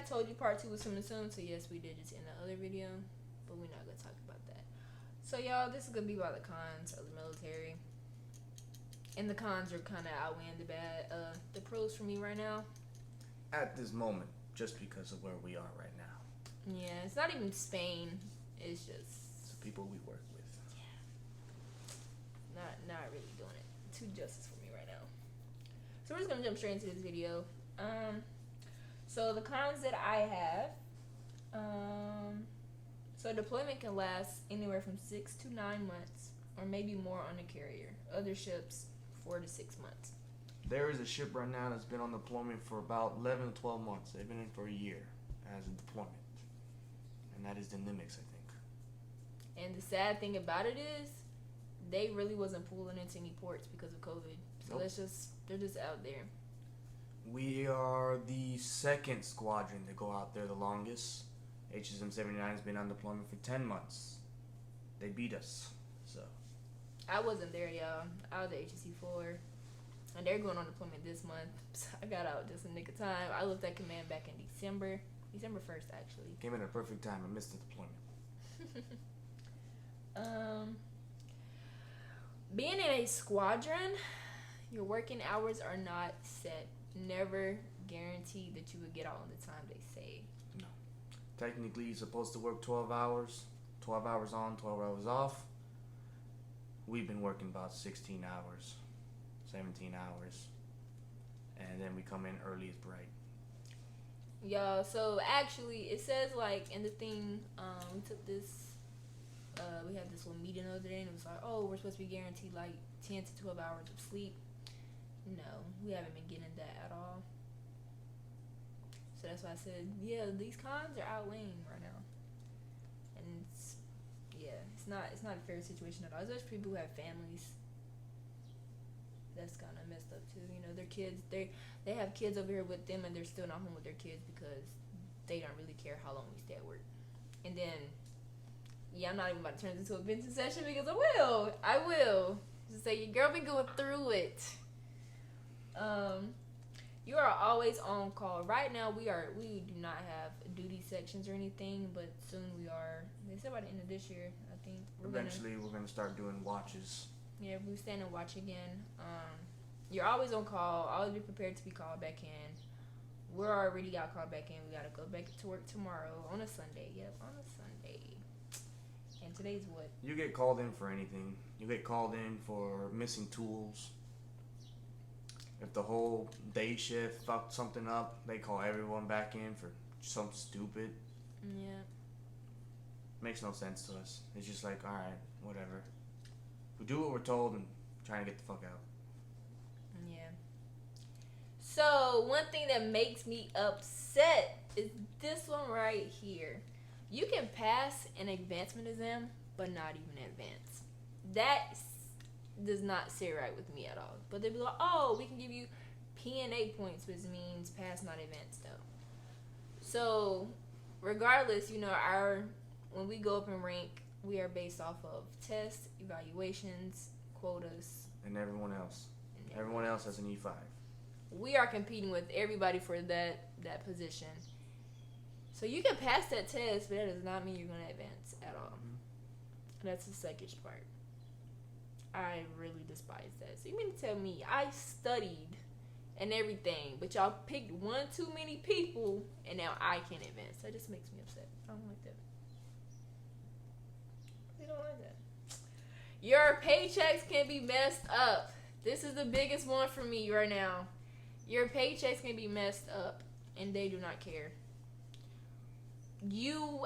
told you part 2 was coming soon, so yes, we did just in the other video, but we're not gonna talk about that. So y'all, this is gonna be about the cons of the military, and the cons are kind of outweighing the pros for me right now. At this moment, just because of where we are right now. Yeah, it's not even Spain. It's just It's the people we work with. not really doing it. Too justice for me right now. So we're just gonna jump straight into this video. So the cons that I have, so deployment can last anywhere from 6 to 9 months, or maybe more on a carrier. Other ships, 4 to 6 months. There is a ship right now that's been on deployment for about 11 to 12 months. They've been in for a year as a deployment. And that is the Nimitz, I think. And the sad thing about it is, they really wasn't pulling into any ports because of COVID. So Nope. they're just out there. We are the second squadron to go out there the longest. HSM 79 has been on deployment for 10 months. They beat us. So I wasn't there, y'all. I was at HSC 4. And they're going on deployment this month. So I got out just in the nick of time. I left that command back in December 1st, actually. came in at a perfect time. I missed the deployment. Being in a squadron, your working hours are not set. Never guaranteed that you would get out on the time they say. No. Technically, you're supposed to work 12 hours. 12 hours on, 12 hours off. We've been working about 16 hours, 17 hours. And then we come in early as bright. Y'all, so actually, it says, like, in the thing, we took this, we had this little meeting the other day, and it was like, oh, we're supposed to be guaranteed, like, 10 to 12 hours of sleep. No, we haven't been getting that at all. So that's why I said, yeah, these cons are outweighing right now. And it's not a fair situation at all. Especially people who have families. That's kind of messed up too. You know, their kids, they have kids over here with them, and they're still not home with their kids because they don't really care how long we stay at work. And then, yeah, I'm not even about to turn this into a venting session because I will. Just say your girl been going through it. You are always on call. Right now, we do not have duty sections or anything, but soon we are. They said by the end of this year, I think. Eventually, we're going to start doing watches. Yeah, we stand and watch again. You're always on call. Always be prepared to be called back in. We're already got called back in. We got to go back to work tomorrow on a Sunday. Yep, on a Sunday. And today's what? You get called in for anything. You get called in for missing tools. If the whole day shift fucked something up, they call everyone back in for something stupid. Yeah. Makes no sense to us. It's just like, alright, whatever. We do what we're told and try to get the fuck out. Yeah. So, one thing that makes me upset is this one right here. You can pass an advancement exam, but not even advance. That does not sit right with me at all. But they'll be like, oh, we can give you PNA points, which means pass, not advance, though. So, regardless, you know, when we go up in rank, we are based off of tests, evaluations, quotas. And everyone else. Everyone else has an E5. We are competing with everybody for that position. So you can pass that test, but that does not mean you're going to advance at all. Mm-hmm. That's the second part. I really despise that. So you mean to tell me I studied and everything, but y'all picked one too many people, and now I can't advance? That just makes me upset. I don't like that. I don't like that. Your paychecks can be messed up. This is the biggest one for me right now. Your paychecks can be messed up, and they do not care.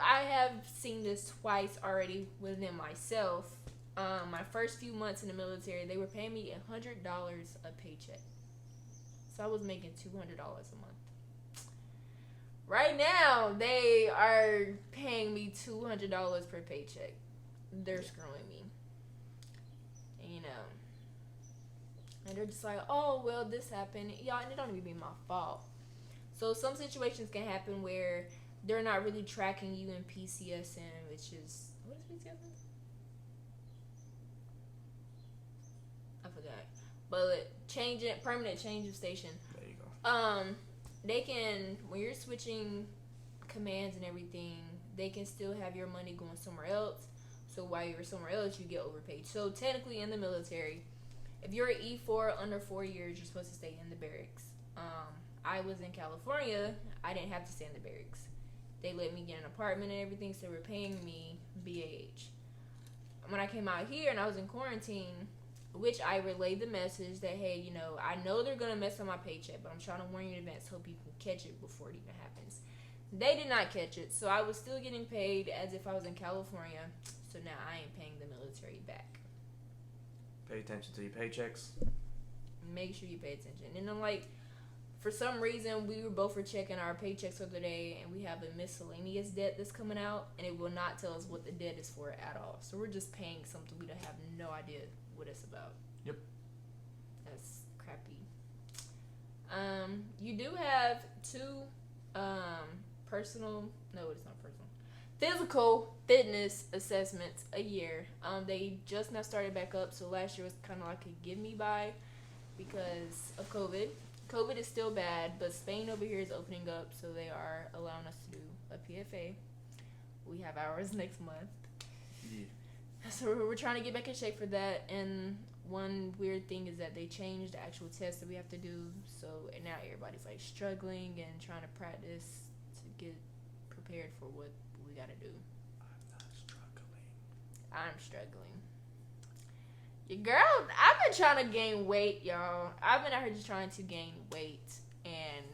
I have seen this twice already within myself. My first few months in the military, they were paying me $100 a paycheck. So I was making $200 a month. Right now, they are paying me $200 per paycheck. They're screwing me. And, you know. And they're just like, oh, well, this happened. Y'all, and it don't even be my fault. So some situations can happen where they're not really tracking you in PCSN, which is, what is PCSN? I forgot. But permanent change of station. There you go. They can, when you're switching commands and everything, they can still have your money going somewhere else. So while you're somewhere else, you get overpaid. So technically, in the military, if you're an E4 under 4 years, you're supposed to stay in the barracks. I was in California. I didn't have to stay in the barracks. They let me get an apartment and everything, so they were paying me BAH. When I came out here and I was in quarantine, which I relayed the message that, hey, you know, I know they're going to mess up my paycheck, but I'm trying to warn you in advance, hope you can catch it before it even happens. They did not catch it, so I was still getting paid as if I was in California. So now I am paying the military back. Pay attention to your paychecks. Make sure you pay attention. And I'm like, for some reason, we were checking our paychecks the other day, and we have a miscellaneous debt that's coming out, and it will not tell us what the debt is for at all. So we're just paying something we don't have no idea what it's about. Yep. That's crappy. You do have two physical fitness assessments a year. They just now started back up, so last year was kind of like a give me by because of COVID. COVID is still bad, but Spain over here is opening up, so they are allowing us to do a PFA. We have ours next month. Yeah. So we're trying to get back in shape for that. And one weird thing is that they changed the actual test that we have to do. So now everybody's like struggling and trying to practice to get prepared for what we got to do. I'm not struggling. I'm struggling. Your girl, I've been trying to gain weight, y'all. I've been out here just trying to gain weight, and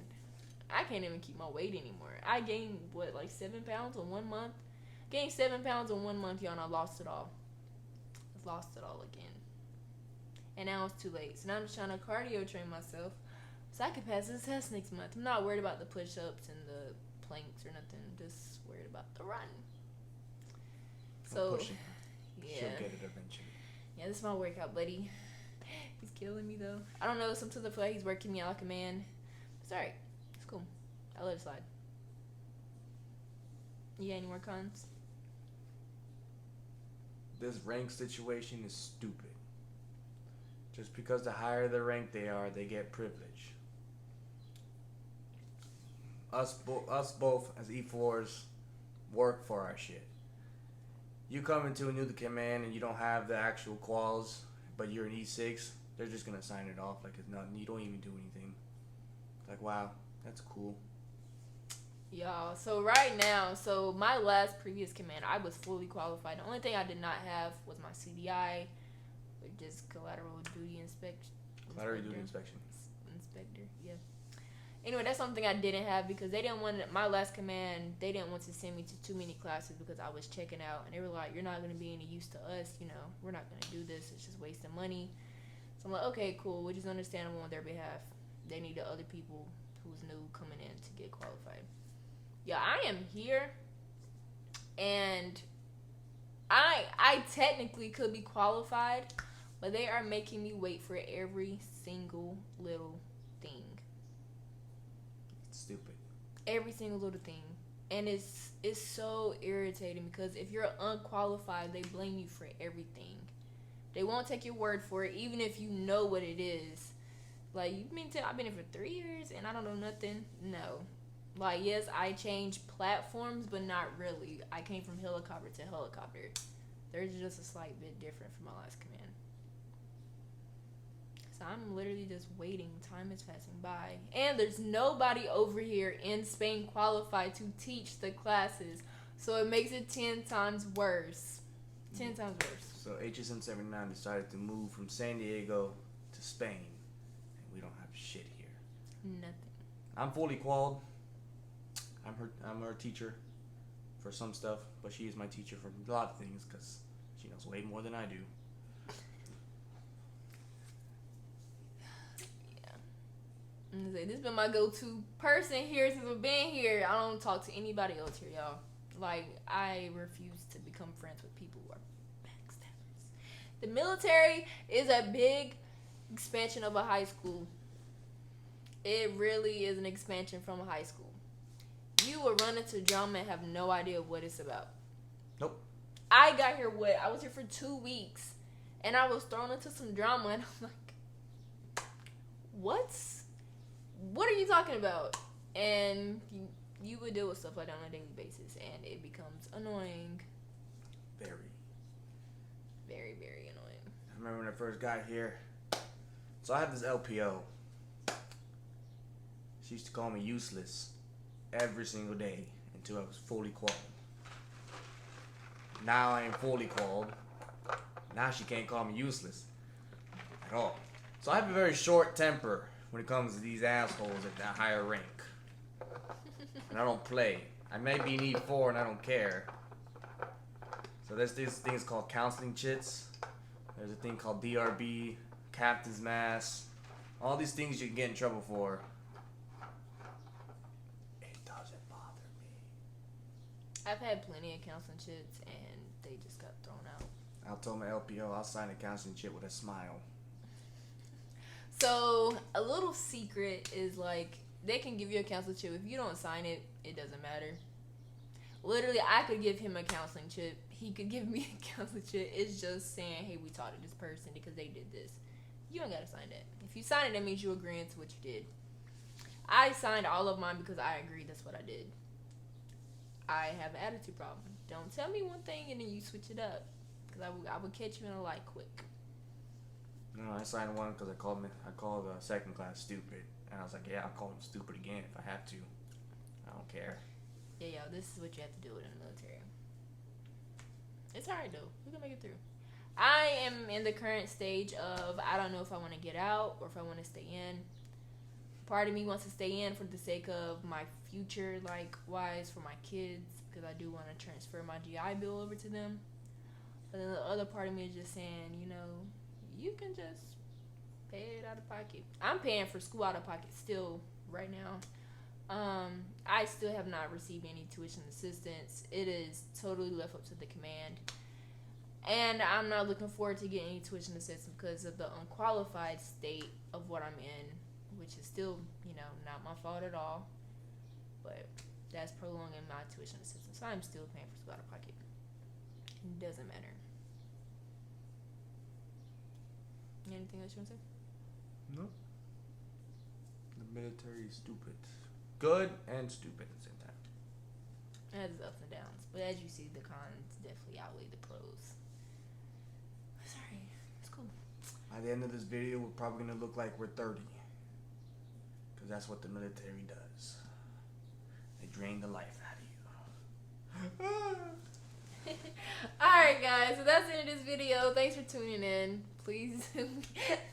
I can't even keep my weight anymore. I gained, like 7 pounds in 1 month? Gained 7 pounds in 1 month, y'all, and I lost it all. I've lost it all again. And now it's too late. So now I'm just trying to cardio train myself so I can pass this test next month. I'm not worried about the push-ups and the planks or nothing. I'm just worried about the run. So, yeah. She'll get it eventually. Yeah, this is my workout, buddy. He's killing me, though. I don't know. Sometimes I feel like he's working me out like a man. It's alright. It's cool. I let it slide. Yeah, any more cons? This rank situation is stupid. Just because the higher the rank they are, they get privilege. Us both as E4s work for our shit. You come into a new command and you don't have the actual quals, but you're an E6, they're just gonna sign it off like it's nothing. You don't even do anything. Like, wow, that's cool. Y'all, so right now, my last previous command, I was fully qualified. The only thing I did not have was my CDI, which is collateral duty inspection. Collateral duty inspection. Inspector, yeah. Anyway, that's something I didn't have because they didn't want my last command. They didn't want to send me to too many classes because I was checking out, and they were like, "You're not going to be any use to us. You know, we're not going to do this. It's just wasting money." So I'm like, "Okay, cool. Which is understandable on their behalf. They needed other people who's new coming in to get qualified." Yeah, I am here, and I technically could be qualified, but they are making me wait for every single little thing. Stupid. Every single little thing. And it's so irritating because if you're unqualified, they blame you for everything. They won't take your word for it, even if you know what it is. Like, you mean to I've been here for 3 years and I don't know nothing? No. Like, yes, I changed platforms, but not really. I came from helicopter to helicopter. There's just a slight bit different from my last command. So I'm literally just waiting. Time is passing by. And there's nobody over here in Spain qualified to teach the classes. So it makes it 10 times worse. 10 times worse. So HSM 79 decided to move from San Diego to Spain. And we don't have shit here. Nothing. I'm fully qualified. I'm her teacher for some stuff, but she is my teacher for a lot of things because she knows way more than I do. This has been my go-to person here since I've been here. I don't talk to anybody else here, y'all. Like, I refuse to become friends with people who are backstabbers. The military is a big expansion of a high school. It really is an expansion from a high school. You will run into drama and have no idea what it's about. Nope. I got here, I was here for 2 weeks, and I was thrown into some drama, and I'm like, what are you talking about? And you would deal with stuff like that on a daily basis, and it becomes annoying. Very. Very, very annoying. I remember when I first got here. So I have this LPO. She used to call me useless every single day until I was fully qualified. Now I am fully qualified. Now she can't call me useless at all. So I have a very short temper when it comes to these assholes at that higher rank. And I don't play. I may be in E4 and I don't care. So there's these things called counseling chits. There's a thing called DRB, Captain's Mass. All these things you can get in trouble for. It doesn't bother me. I've had plenty of counseling chits, and they just got thrown out. I'll tell my LPO I'll sign a counseling chit with a smile. So, a little secret is like, they can give you a counseling chip. If you don't sign it, it doesn't matter. Literally, I could give him a counseling chip. He could give me a counseling chip. It's just saying, hey, we talked to this person because they did this. You don't got to sign that. If you sign it, that means you agreeing to what you did. I signed all of mine because I agreed that's what I did. I have an attitude problem. Don't tell me one thing and then you switch it up. Because I would catch you in a light quick. No, I signed one because I called the second class stupid. And I was like, yeah, I'll call him stupid again if I have to. I don't care. Yeah, yo, this is what you have to do in the military. It's hard though. We can make it through. I am in the current stage of I don't know if I want to get out or if I want to stay in. Part of me wants to stay in for the sake of my future, like wise for my kids, because I do want to transfer my GI Bill over to them. But then the other part of me is just saying, you know, you can just pay it out of pocket. I'm paying for school out of pocket still right now. I still have not received any tuition assistance. It is totally left up to the command. And I'm not looking forward to getting any tuition assistance because of the unqualified state of what I'm in, which is still, you know, not my fault at all. But that's prolonging my tuition assistance. So I'm still paying for school out of pocket. It doesn't matter. Anything else you want to say? No. The military is stupid. Good and stupid at the same time. It has its ups and downs. But as you see, the cons definitely outweigh the pros. Sorry. It's cool. By the end of this video, we're probably going to look like we're 30. Because that's what the military does. They drain the life out of you. Alright guys, so that's the end of this video. Thanks for tuning in. Please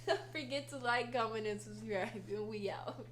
don't forget to like, comment, and subscribe. And we out.